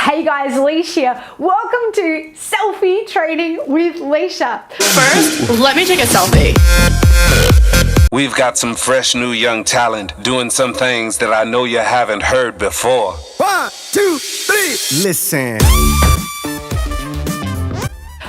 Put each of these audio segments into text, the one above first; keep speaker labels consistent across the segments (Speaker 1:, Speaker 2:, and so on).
Speaker 1: Hey guys, Leash here. Welcome to Selfie Training with Leisha.
Speaker 2: First, let me take a selfie.
Speaker 3: We've got some fresh new young talent doing some things that I know you haven't heard before.
Speaker 4: 1, 2, 3, listen.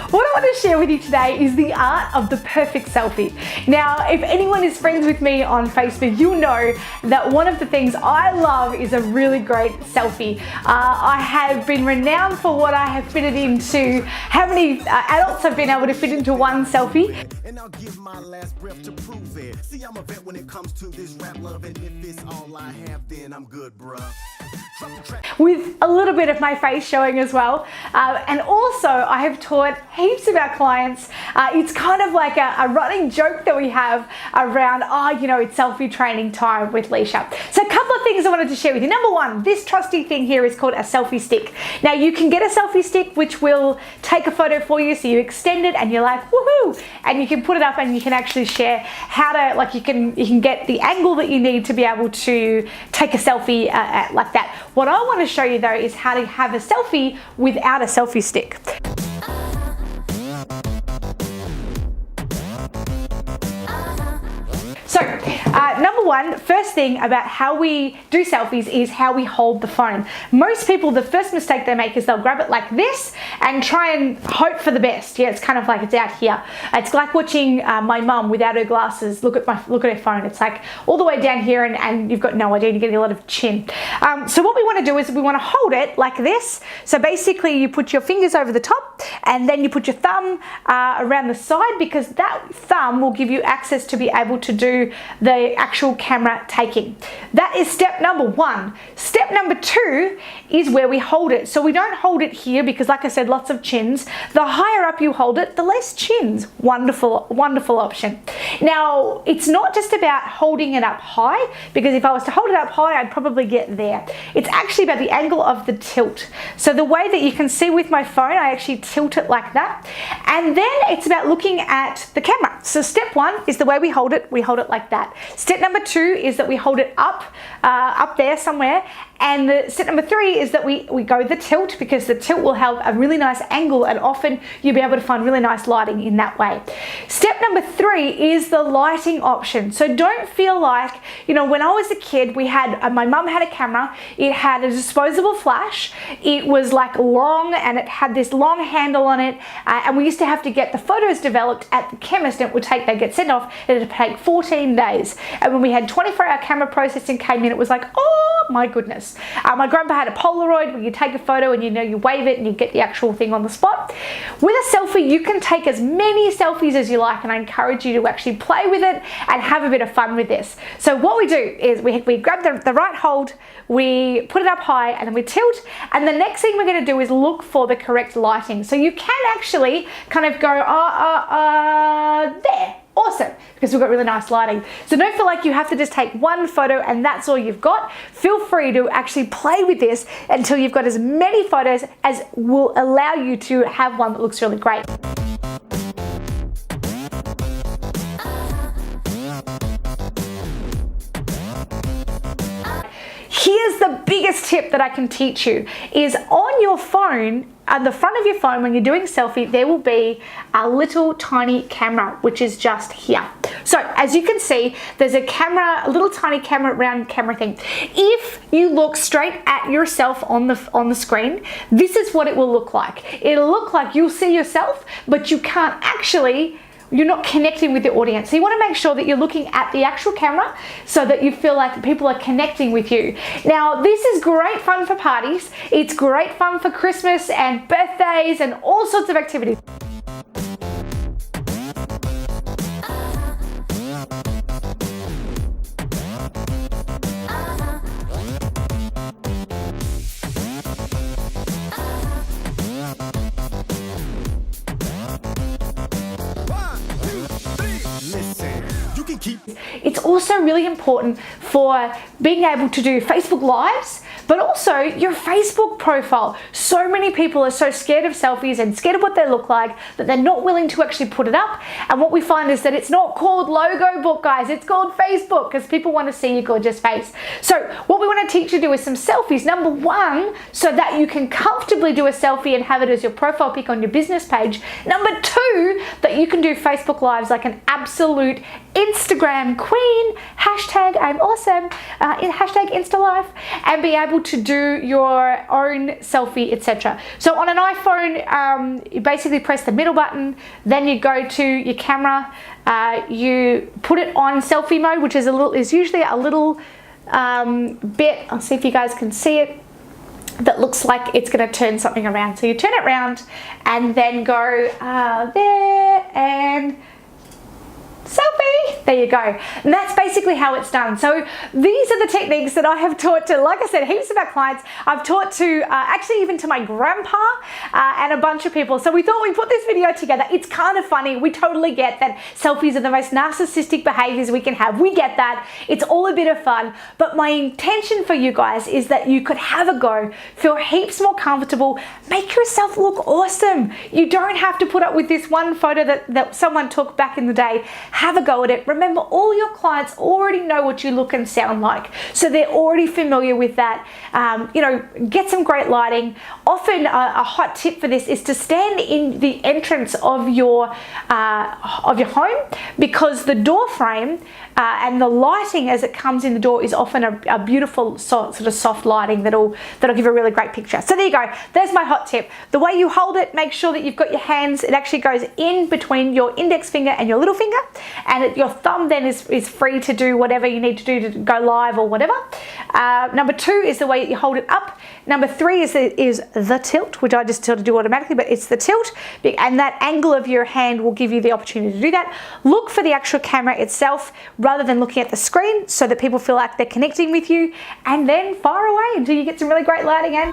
Speaker 1: What I want to share with you today is the art of the perfect selfie. Now, if anyone is friends with me on Facebook, you'll know that one of the things I love is a really great selfie. I have been renowned for what I have fitted into, how many adults I've been able to fit into one selfie.
Speaker 4: And I'll give my last breath to prove it. See, I'm a vet when it comes to this rap love, and if it's all I have, then I'm good, bruh.
Speaker 1: With a little bit of my face showing as well. And also I have taught heaps of our clients. It's kind of like a running joke that we have around, it's selfie training time with Leisha. So a couple of things I wanted to share with you. Number one, this trusty thing here is called a selfie stick. Now you can get a selfie stick which will take a photo for you, so you extend it and you're like, woohoo! And you can put it up and you can actually share how to, like you can get the angle that you need to be able to take a selfie like that. What I want to show you though is how to have a selfie without a selfie stick. So, number one, first thing about how we do selfies is how we hold the phone. Most people, the first mistake they make is they'll grab it like this and try and hope for the best. Yeah, it's kind of like it's out here. It's like watching my mum without her glasses look at her phone. It's like all the way down here and you've got no idea, you're getting a lot of chin. So what we want to do is we want to hold it like this. So basically you put your fingers over the top and then you put your thumb around the side, because that thumb will give you access to be able to do the actual camera taking. That is step number one. Step number two is where we hold it. So we don't hold it here because, like I said, lots of chins. The higher up you hold it, the less chins. Wonderful, wonderful option. Now, it's not just about holding it up high, because if I was to hold it up high, I'd probably get there. It's actually about the angle of the tilt. So the way that you can see with my phone, I actually tilt it like that. And then it's about looking at the camera. So step one is the way we hold it like that. Step number two is that we hold it up there somewhere. And step number three is that we go the tilt, because the tilt will have a really nice angle and often you'll be able to find really nice lighting in that way. Step number three is the lighting option. So don't feel like, when I was a kid, my mum had a camera, it had a disposable flash, it was like long and it had this long handle on it, and we used to have to get the photos developed at the chemist, and they'd get sent off, and it'd take 14 days. And when we had 24-hour camera processing came in, it was like, oh my goodness. My grandpa had a Polaroid where you take a photo and you wave it and you get the actual thing on the spot. With a selfie, you can take as many selfies as you like, and I encourage you to actually play with it and have a bit of fun with this. So what we do is we grab the right hold, we put it up high, and then we tilt, and the next thing we're going to do is look for the correct lighting. So you can actually kind of go, there. Awesome, because we've got really nice lighting. So don't feel like you have to just take one photo and that's all you've got. Feel free to actually play with this until you've got as many photos as will allow you to have one that looks really great. Here's the biggest tip that I can teach you is on your phone, at the front of your phone when you're doing selfie, there will be a little tiny camera, which is just here. So as you can see, there's a camera, a little tiny camera, round camera thing. If you look straight at yourself on the screen, this is what it will look like. It'll look like you'll see yourself, but you can't actually, you're not connecting with the audience. So you want to make sure that you're looking at the actual camera so that you feel like people are connecting with you. Now, this is great fun for parties. It's great fun for Christmas and birthdays and all sorts of activities. It's also really important for being able to do Facebook Lives, but also your Facebook profile. So many people are so scared of selfies and scared of what they look like that they're not willing to actually put it up. And what we find is that it's not called logo book, guys, it's called Facebook, because people want to see your gorgeous face. So what we want to teach you to do is some selfies. Number one, so that you can comfortably do a selfie and have it as your profile pic on your business page. Number two, that you can do Facebook Lives like an absolute Instagram queen, hashtag I'm awesome, hashtag Insta Life, and be able to do your own selfie, etc. So on an iPhone, you basically press the middle button, then you go to your camera, you put it on selfie mode, which is usually a little bit, I'll see if you guys can see it, that looks like it's going to turn something around. So you turn it around and then go there and selfie. There you go. And that's basically how it's done. So these are the techniques that I have taught to, like I said, heaps of our clients. I've taught to actually even to my grandpa and a bunch of people. So we thought we'd put this video together. It's kind of funny. We totally get that selfies are the most narcissistic behaviors we can have. We get that. It's all a bit of fun. But my intention for you guys is that you could have a go, feel heaps more comfortable, make yourself look awesome. You don't have to put up with this one photo that someone took back in the day. Have a go at it. Remember, all your clients already know what you look and sound like, so they're already familiar with that. You know, get some great lighting. Often a hot tip for this is to stand in the entrance of your home, because the door frame and the lighting as it comes in the door is often a beautiful sort of soft lighting that'll give a really great picture. So there you go. There's my hot tip. The way you hold it, make sure that you've got your hands, it actually goes in between your index finger and your little finger, and your thumb then is free to do whatever you need to do to go live or whatever. Number two is the way that you hold it up. Number three is the tilt, which I just sort of do automatically, but it's the tilt, and that angle of your hand will give you the opportunity to do that. Look for the actual camera itself rather than looking at the screen, so that people feel like they're connecting with you, and then fire away until you get some really great lighting. And